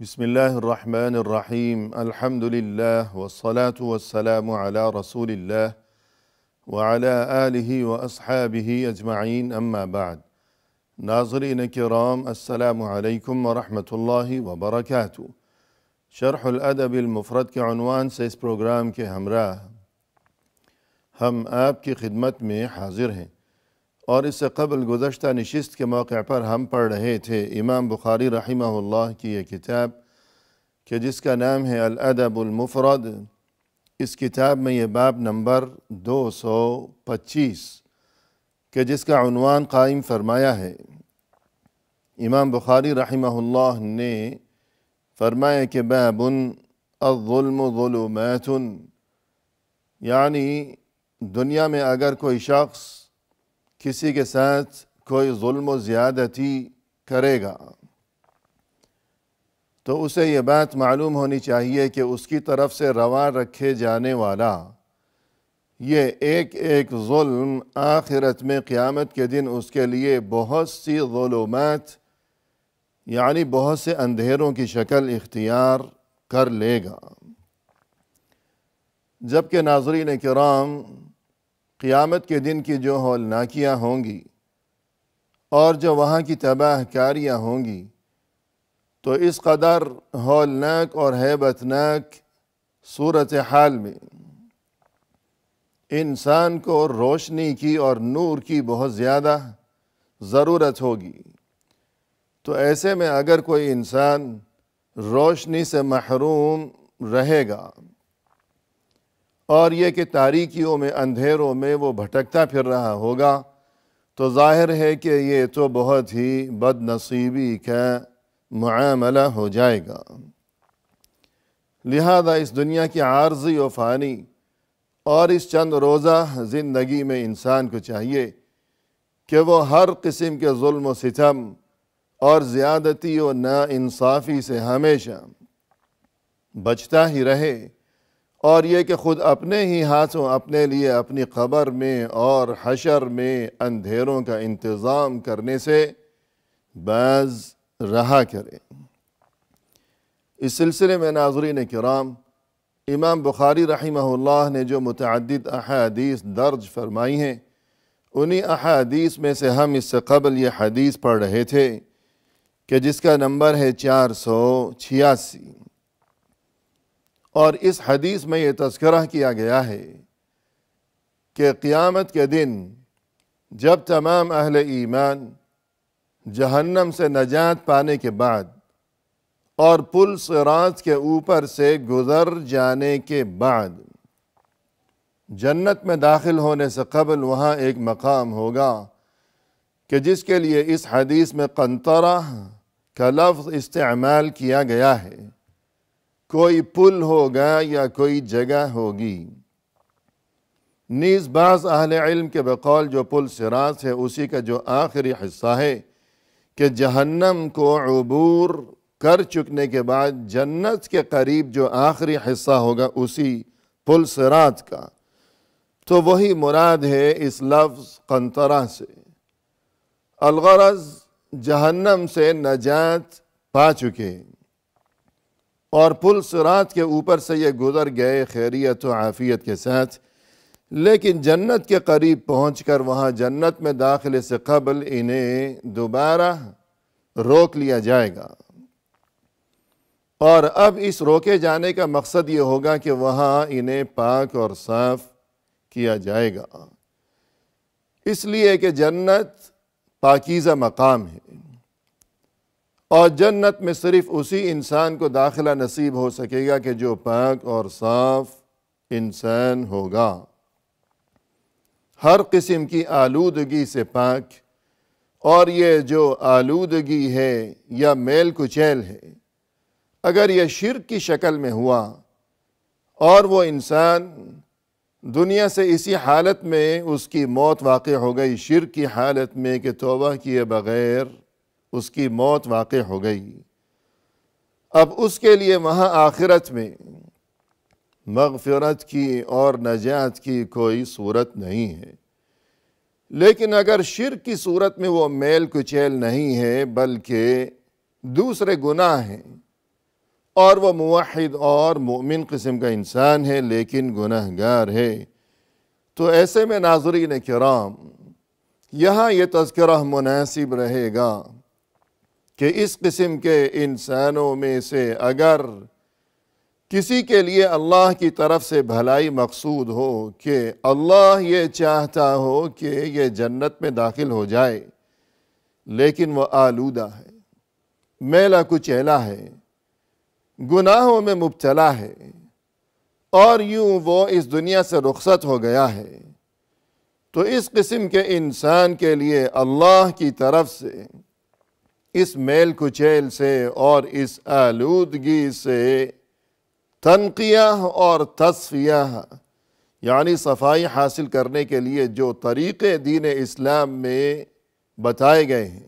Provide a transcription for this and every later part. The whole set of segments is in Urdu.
بسم الله الرحمن الرحيم الحمد لله والصلاة والسلام على رسول الله وعلى آله وأصحابه أجمعين أما بعد ناظرین کرام السلام علیکم ورحمۃ اللہ وبرکاتہ۔ شرح الادب المفرد کے عنوان سے اس پروگرام کے ہمراہ ہم آپ کی خدمت میں حاضر ہیں، اور اس سے قبل گزشتہ نشست کے موقع پر ہم پڑھ رہے تھے امام بخاری رحمہ اللہ کی یہ کتاب کہ جس کا نام ہے الادب المفرد۔ اس کتاب میں یہ باب نمبر 225 کہ جس کا عنوان قائم فرمایا ہے۔ امام بخاری رحمہ اللہ نے فرمایا کہ باب الظلم ظلمات، یعنی دنیا میں اگر کوئی شخص کسی کے ساتھ کوئی ظلم و زیادتی کرے گا تو اسے یہ بات معلوم ہونی چاہیے کہ اس کی طرف سے روا رکھے جانے والا یہ ایک ایک ظلم آخرت میں قیامت کے دن اس کے لیے بہت سی ظلمات، یعنی بہت سے اندھیروں کی شکل اختیار کر لے گا۔ جبکہ ناظرین کرام قیامت کے دن کی جو ہولناکیاں ہوں گی اور جو وہاں کی تباہ کاریاں ہوں گی تو اس قدر ہولناک اور ہیبتناک صورتحال میں انسان کو روشنی کی اور نور کی بہت زیادہ ضرورت ہوگی۔ تو ایسے میں اگر کوئی انسان روشنی سے محروم رہے گا اور یہ کہ تاریکیوں میں اندھیروں میں وہ بھٹکتا پھر رہا ہوگا تو ظاہر ہے کہ یہ تو بہت ہی بد نصیبی کا معاملہ ہو جائے گا۔ لہذا اس دنیا کی عارضی و فانی اور اس چند روزہ زندگی میں انسان کو چاہیے کہ وہ ہر قسم کے ظلم و ستم اور زیادتی و ناانصافی سے ہمیشہ بچتا ہی رہے، اور یہ کہ خود اپنے ہی ہاتھوں اپنے لیے اپنی قبر میں اور حشر میں اندھیروں کا انتظام کرنے سے باز رہا کرے۔ اس سلسلے میں ناظرین کرام امام بخاری رحمہ اللہ نے جو متعدد احادیث درج فرمائی ہیں، انہی احادیث میں سے ہم اس سے قبل یہ حدیث پڑھ رہے تھے کہ جس کا نمبر ہے 486، اور اس حدیث میں یہ تذکرہ کیا گیا ہے کہ قیامت کے دن جب تمام اہل ایمان جہنم سے نجات پانے کے بعد اور پل صراط کے اوپر سے گزر جانے کے بعد جنت میں داخل ہونے سے قبل وہاں ایک مقام ہوگا کہ جس کے لیے اس حدیث میں قنطرہ کا لفظ استعمال کیا گیا ہے۔ کوئی پل ہوگا یا کوئی جگہ ہوگی۔ نیز بعض اہل علم کے بقول جو پل صراط ہے اسی کا جو آخری حصہ ہے کہ جہنم کو عبور کر چکنے کے بعد جنت کے قریب جو آخری حصہ ہوگا اسی پل صراط کا، تو وہی مراد ہے اس لفظ قنطرہ سے۔ الغرض جہنم سے نجات پا چکے اور پل صراط کے اوپر سے یہ گزر گئے خیریت و عافیت کے ساتھ، لیکن جنت کے قریب پہنچ کر وہاں جنت میں داخلے سے قبل انہیں دوبارہ روک لیا جائے گا، اور اب اس روکے جانے کا مقصد یہ ہوگا کہ وہاں انہیں پاک اور صاف کیا جائے گا، اس لیے کہ جنت پاکیزہ مقام ہے، اور جنت میں صرف اسی انسان کو داخلہ نصیب ہو سکے گا کہ جو پاک اور صاف انسان ہوگا، ہر قسم کی آلودگی سے پاک۔ اور یہ جو آلودگی ہے یا میل کچیل ہے، اگر یہ شرک کی شکل میں ہوا اور وہ انسان دنیا سے اسی حالت میں اس کی موت واقع ہو گئی، شرک کی حالت میں کہ توبہ کیے بغیر اس کی موت واقع ہو گئی، اب اس کے لیے وہاں آخرت میں مغفرت کی اور نجات کی کوئی صورت نہیں ہے۔ لیکن اگر شرک کی صورت میں وہ میل کچیل نہیں ہے بلکہ دوسرے گناہ ہیں اور وہ موحد اور مومن قسم کا انسان ہے لیکن گنہگار ہے۔ تو ایسے میں ناظرین کرام، یہاں یہ تذکرہ مناسب رہے گا کہ اس قسم کے انسانوں میں سے اگر کسی کے لیے اللہ کی طرف سے بھلائی مقصود ہو کہ اللہ یہ چاہتا ہو کہ یہ جنت میں داخل ہو جائے، لیکن وہ آلودہ ہے، میلا کچیلا ہے، گناہوں میں مبتلا ہے، اور یوں وہ اس دنیا سے رخصت ہو گیا ہے، تو اس قسم کے انسان کے لیے اللہ کی طرف سے اس میل کچیل سے اور اس آلودگی سے تنقیہ اور تصفیہ یعنی صفائی حاصل کرنے کے لیے جو طریقے دین اسلام میں بتائے گئے ہیں،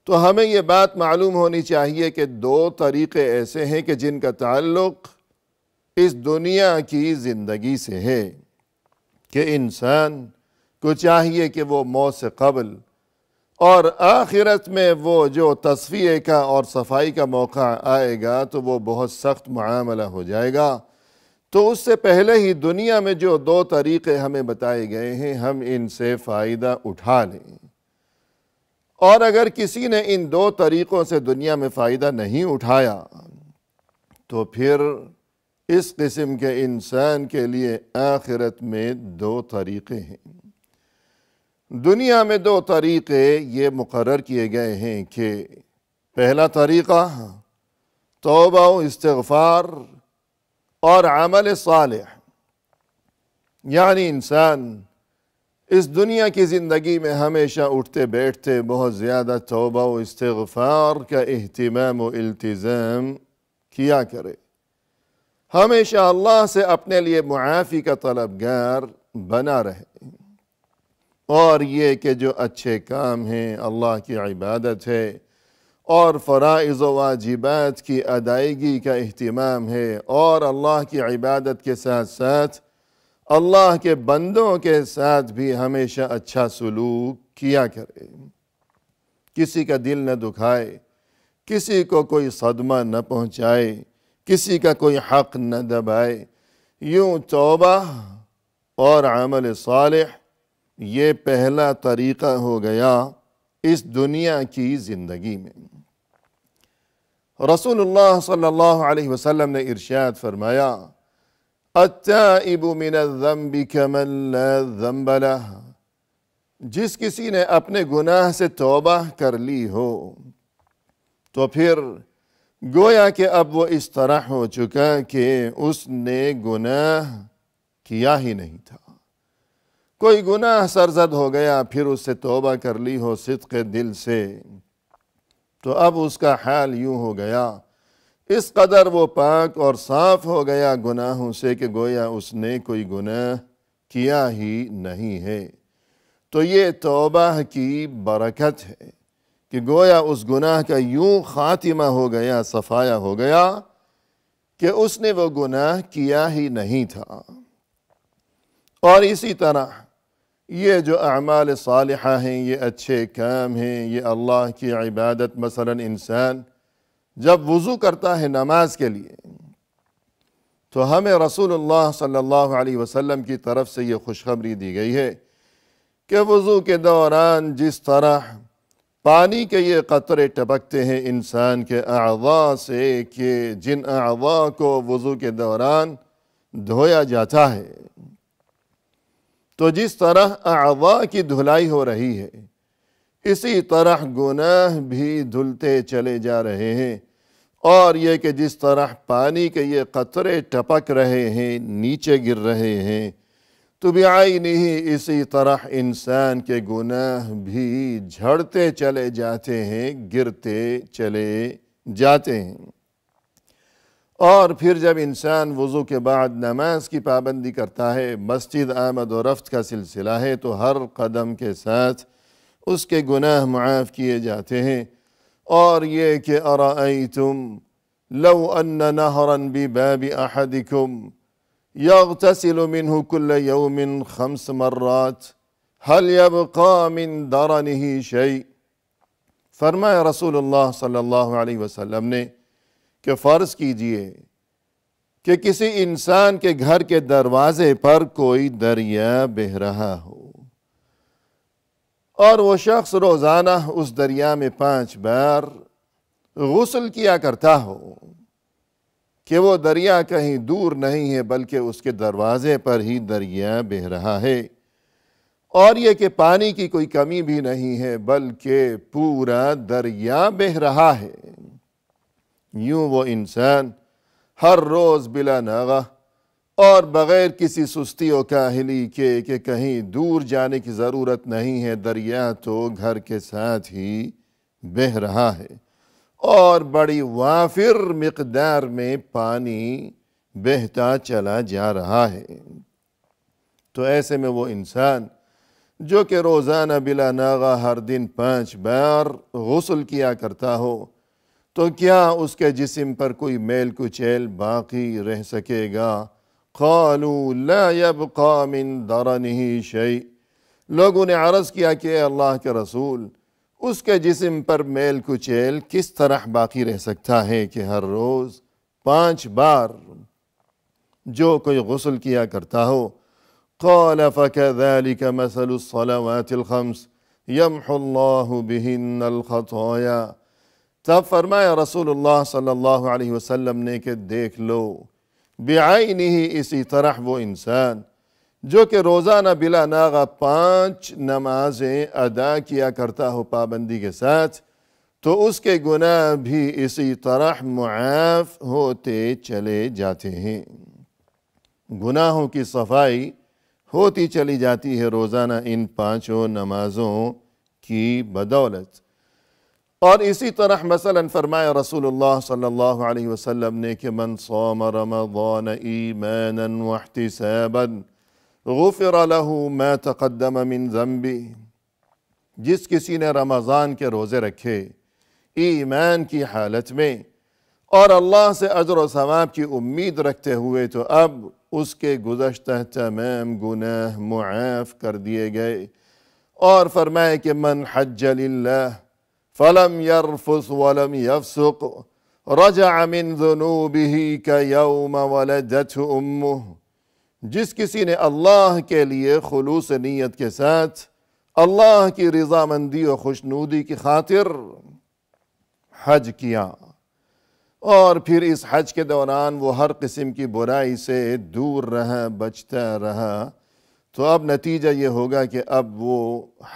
تو ہمیں یہ بات معلوم ہونی چاہیے کہ دو طریقے ایسے ہیں کہ جن کا تعلق اس دنیا کی زندگی سے ہے، کہ انسان کو چاہیے کہ وہ موت سے قبل اور آخرت میں وہ جو تصفیے کا اور صفائی کا موقع آئے گا تو وہ بہت سخت معاملہ ہو جائے گا، تو اس سے پہلے ہی دنیا میں جو دو طریقے ہمیں بتائے گئے ہیں ہم ان سے فائدہ اٹھا لیں، اور اگر کسی نے ان دو طریقوں سے دنیا میں فائدہ نہیں اٹھایا تو پھر اس قسم کے انسان کے لیے آخرت میں دو طریقے ہیں۔ دنیا میں دو طریقے یہ مقرر کیے گئے ہیں کہ پہلا طریقہ توبہ و استغفار اور عمل صالح، یعنی انسان اس دنیا کی زندگی میں ہمیشہ اٹھتے بیٹھتے بہت زیادہ توبہ و استغفار کا اہتمام و التزام کیا کرے، ہمیشہ اللہ سے اپنے لیے معافی کا طلبگار بنا رہے، اور یہ کہ جو اچھے کام ہیں، اللہ کی عبادت ہے اور فرائض و واجبات کی ادائیگی کا اہتمام ہے، اور اللہ کی عبادت کے ساتھ ساتھ اللہ کے بندوں کے ساتھ بھی ہمیشہ اچھا سلوک کیا کرے، کسی کا دل نہ دکھائے، کسی کو کوئی صدمہ نہ پہنچائے، کسی کا کوئی حق نہ دبائے، یوں توبہ اور عمل صالح یہ پہلا طریقہ ہو گیا اس دنیا کی زندگی میں۔ رسول اللہ صلی اللہ علیہ وسلم نے ارشاد فرمایا، التائب من الذنب کمن لا ذنب لہ، جس کسی نے اپنے گناہ سے توبہ کر لی ہو تو پھر گویا کہ اب وہ اس طرح ہو چکا کہ اس نے گناہ کیا ہی نہیں تھا، کوئی گناہ سرزد ہو گیا پھر اس سے توبہ کر لی ہو صدق دل سے، تو اب اس کا حال یوں ہو گیا، اس قدر وہ پاک اور صاف ہو گیا گناہوں سے کہ گویا اس نے کوئی گناہ کیا ہی نہیں ہے۔ تو یہ توبہ کی برکت ہے کہ گویا اس گناہ کا یوں خاتمہ ہو گیا، صفایا ہو گیا کہ اس نے وہ گناہ کیا ہی نہیں تھا۔ اور اسی طرح یہ جو اعمال صالحہ ہیں، یہ اچھے کام ہیں، یہ اللہ کی عبادت، مثلا انسان جب وضو کرتا ہے نماز کے لیے تو ہمیں رسول اللہ صلی اللہ علیہ وسلم کی طرف سے یہ خوشخبری دی گئی ہے کہ وضو کے دوران جس طرح پانی کے یہ قطرے ٹپکتے ہیں انسان کے اعضاء سے، کہ جن اعضاء کو وضو کے دوران دھویا جاتا ہے، تو جس طرح اعضاء کی دھلائی ہو رہی ہے اسی طرح گناہ بھی دھلتے چلے جا رہے ہیں، اور یہ کہ جس طرح پانی کے یہ قطرے ٹپک رہے ہیں، نیچے گر رہے ہیں، تو بعینہ ہی اسی طرح انسان کے گناہ بھی جھڑتے چلے جاتے ہیں، گرتے چلے جاتے ہیں۔ اور پھر جب انسان وضو کے بعد نماز کی پابندی کرتا ہے، مسجد آمد و رفت کا سلسلہ ہے، تو ہر قدم کے ساتھ اس کے گناہ معاف کیے جاتے ہیں۔ اور یہ کہ ارأیتم لو ان نہرا بباب احدکم یغتسل منہ کل یوم 5 مرات هل یبقى من درنہ شیء، فرمایا رسول اللہ صلی اللہ علیہ وسلم نے کہ فرض کیجئے کہ کسی انسان کے گھر کے دروازے پر کوئی دریا بہہ رہا ہو اور وہ شخص روزانہ اس دریا میں 5 بار غسل کیا کرتا ہو، کہ وہ دریا کہیں دور نہیں ہے بلکہ اس کے دروازے پر ہی دریا بہہ رہا ہے، اور یہ کہ پانی کی کوئی کمی بھی نہیں ہے بلکہ پورا دریا بہہ رہا ہے، یوں وہ انسان ہر روز بلا ناغہ اور بغیر کسی سستی و کاہلی کے کہ کہیں دور جانے کی ضرورت نہیں ہے، دریا تو گھر کے ساتھ ہی بہہ رہا ہے اور بڑی وافر مقدار میں پانی بہتا چلا جا رہا ہے۔ تو ایسے میں وہ انسان جو کہ روزانہ بلا ناغہ ہر دن 5 بار غسل کیا کرتا ہو، تو کیا اس کے جسم پر کوئی میل کچیل باقی رہ سکے گا؟ قالوا لا يبقى من درنه شيء، لوگوں نے عرض کیا کہ اے اللہ کے رسول، اس کے جسم پر میل کچیل کس طرح باقی رہ سکتا ہے کہ ہر روز 5 بار جو کوئی غسل کیا کرتا ہو؟ قال فكذلك مثل الصلوات الخمس يمحو الله بهن الخطايا، تب فرمایا رسول اللہ صلی اللہ علیہ وسلم نے کہ دیکھ لو بعینہ اسی طرح وہ انسان جو کہ روزانہ بلا ناغہ 5 نمازیں ادا کیا کرتا ہو پابندی کے ساتھ، تو اس کے گناہ بھی اسی طرح معاف ہوتے چلے جاتے ہیں، گناہوں کی صفائی ہوتی چلی جاتی ہے روزانہ ان 5 نمازوں کی بدولت۔ اور اسی طرح مثلا فرمایا رسول اللہ صلی اللہ علیہ وسلم نے کہ من صام رمضان ایمانا واحتسابا غفر له ما تقدم من ذنبه، جس کسی نے رمضان کے روزے رکھے ایمان کی حالت میں اور اللہ سے اجر و ثواب کی امید رکھتے ہوئے، تو اب اس کے گزشتہ تمام گناہ معاف کر دیے گئے۔ اور فرمائے کہ من حج للہ فلم يرفث ولم يفسق رجع من ذنوبه كيوم ولدته امه، جس کسی نے اللہ کے لیے خلوص نیت کے ساتھ اللہ کی رضامندی و خوشنودی کی خاطر حج کیا، اور پھر اس حج کے دوران وہ ہر قسم کی برائی سے دور رہا، بچتا رہا، تو اب نتیجہ یہ ہوگا کہ اب وہ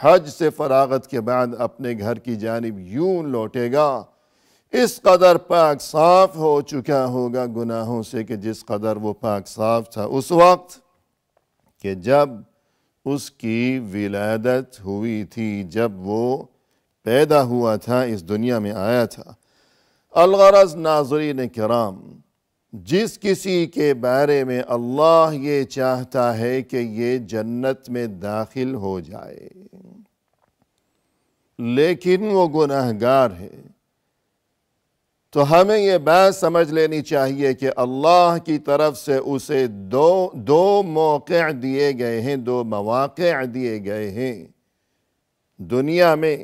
حج سے فراغت کے بعد اپنے گھر کی جانب یوں لوٹے گا اس قدر پاک صاف ہو چکا ہوگا گناہوں سے کہ جس قدر وہ پاک صاف تھا اس وقت کہ جب اس کی ولادت ہوئی تھی، جب وہ پیدا ہوا تھا، اس دنیا میں آیا تھا۔ الغرض ناظرین کرام، جس کسی کے بارے میں اللہ یہ چاہتا ہے کہ یہ جنت میں داخل ہو جائے لیکن وہ گناہگار ہے، تو ہمیں یہ بات سمجھ لینی چاہیے کہ اللہ کی طرف سے اسے دو موقع دیے گئے ہیں، 2 مواقع دیے گئے ہیں دنیا میں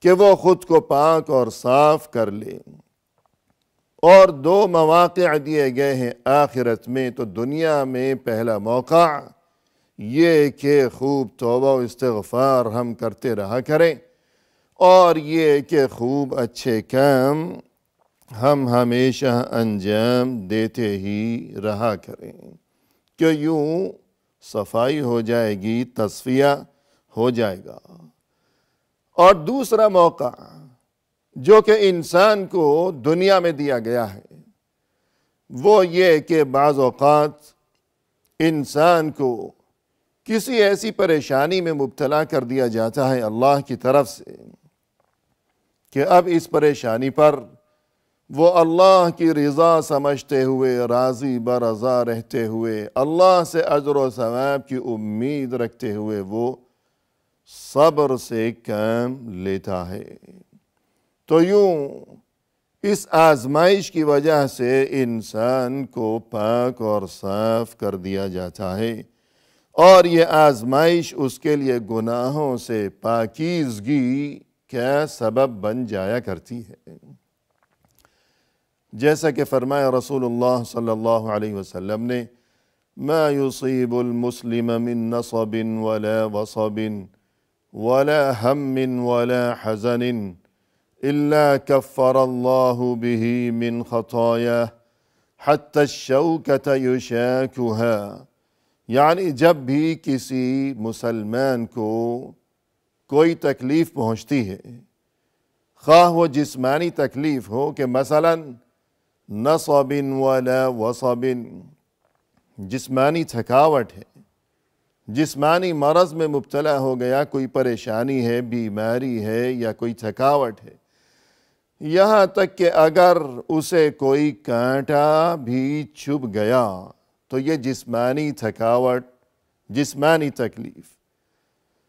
کہ وہ خود کو پاک اور صاف کر لے، اور 2 مواقع دیے گئے ہیں آخرت میں۔ تو دنیا میں پہلا موقع یہ کہ خوب توبہ و استغفار ہم کرتے رہا کریں، اور یہ کہ خوب اچھے کام ہم ہمیشہ انجام دیتے ہی رہا کریں، کہ یوں صفائی ہو جائے گی، تصفیہ ہو جائے گا۔ اور دوسرا موقع جو کہ انسان کو دنیا میں دیا گیا ہے وہ یہ کہ بعض اوقات انسان کو کسی ایسی پریشانی میں مبتلا کر دیا جاتا ہے اللہ کی طرف سے کہ اب اس پریشانی پر وہ اللہ کی رضا سمجھتے ہوئے، راضی برضا رہتے ہوئے، اللہ سے اجر و ثواب کی امید رکھتے ہوئے وہ صبر سے کام لیتا ہے۔ تو یوں اس آزمائش کی وجہ سے انسان کو پاک اور صاف کر دیا جاتا ہے، اور یہ آزمائش اس کے لیے گناہوں سے پاکیزگی کا سبب بن جایا کرتی ہے۔ جیسا کہ فرمایا رسول اللہ صلی اللہ علیہ وسلم نے، ما يصيب المسلم من نصب ولا وصب ولا هم ولا حزن إلا كفر الله به من خطاياه حتى الشوكة يشاكها۔ یعنی جب بھی کسی مسلمان کو کوئی تکلیف پہنچتی ہے، خواہ وہ جسمانی تکلیف ہو کہ مثلا نصب ولا وصب، جسمانی تھکاوٹ ہے، جسمانی مرض میں مبتلا ہو گیا، کوئی پریشانی ہے، بیماری ہے یا کوئی تھکاوٹ ہے، یہاں تک کہ اگر اسے کوئی کانٹا بھی چبھ گیا تو یہ جسمانی تھکاوٹ، جسمانی تکلیف،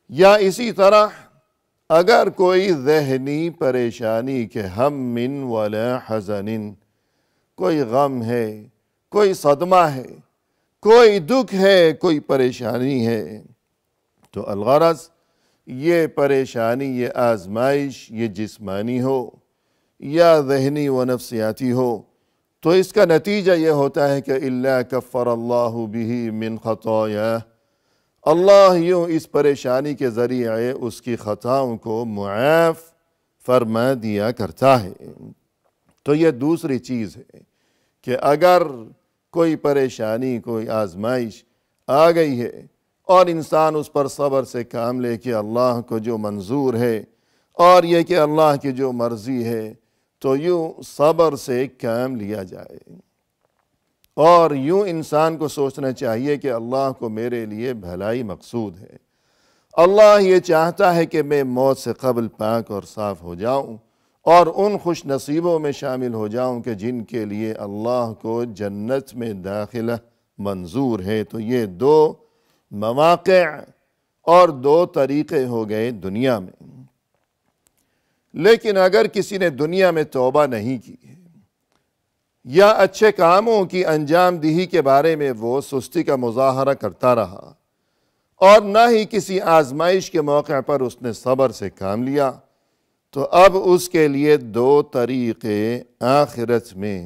یا اسی طرح اگر کوئی ذہنی پریشانی کہ ہم ولا حزن، کوئی غم ہے، کوئی صدمہ ہے، کوئی دکھ ہے، کوئی پریشانی ہے، تو الغرض یہ پریشانی، یہ آزمائش، یہ جسمانی ہو یا ذہنی و نفسیاتی ہو، تو اس کا نتیجہ یہ ہوتا ہے کہ اِلَّا كَفَّرَ اللَّهُ بِهِ مِنْ خَطَايَاهُ، اللہ یوں اس پریشانی کے ذریعے اس کی خطاؤں کو معاف فرما دیا کرتا ہے۔ تو یہ دوسری چیز ہے کہ اگر کوئی پریشانی، کوئی آزمائش آ گئی ہے اور انسان اس پر صبر سے کام لے کہ اللہ کو جو منظور ہے اور یہ کہ اللہ کی جو مرضی ہے، تو یوں صبر سے کام لیا جائے، اور یوں انسان کو سوچنا چاہیے کہ اللہ کو میرے لیے بھلائی مقصود ہے، اللہ یہ چاہتا ہے کہ میں موت سے قبل پاک اور صاف ہو جاؤں اور ان خوش نصیبوں میں شامل ہو جاؤں کہ جن کے لیے اللہ کو جنت میں داخلہ منظور ہے۔ تو یہ دو مواقع اور دو طریقے ہو گئے دنیا میں۔ لیکن اگر کسی نے دنیا میں توبہ نہیں کی ہے یا اچھے کاموں کی انجام دہی کے بارے میں وہ سستی کا مظاہرہ کرتا رہا اور نہ ہی کسی آزمائش کے موقع پر اس نے صبر سے کام لیا، تو اب اس کے لیے دو طریقے آخرت میں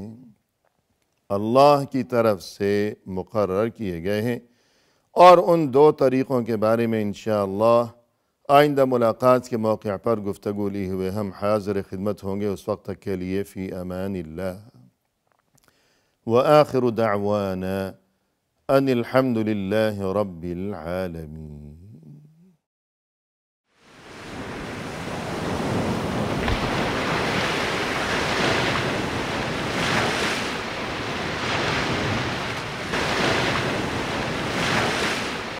اللہ کی طرف سے مقرر کیے گئے ہیں، اور ان دو طریقوں کے بارے میں انشاءاللہ آئندہ ملاقات کے موقع پر گفتگو لی ہوئے ہم حاضر خدمت ہوں گے۔ اس وقت تک کے لیے فی امان اللہ، وآخر دعوانا ان الحمد للہ رب العالمین۔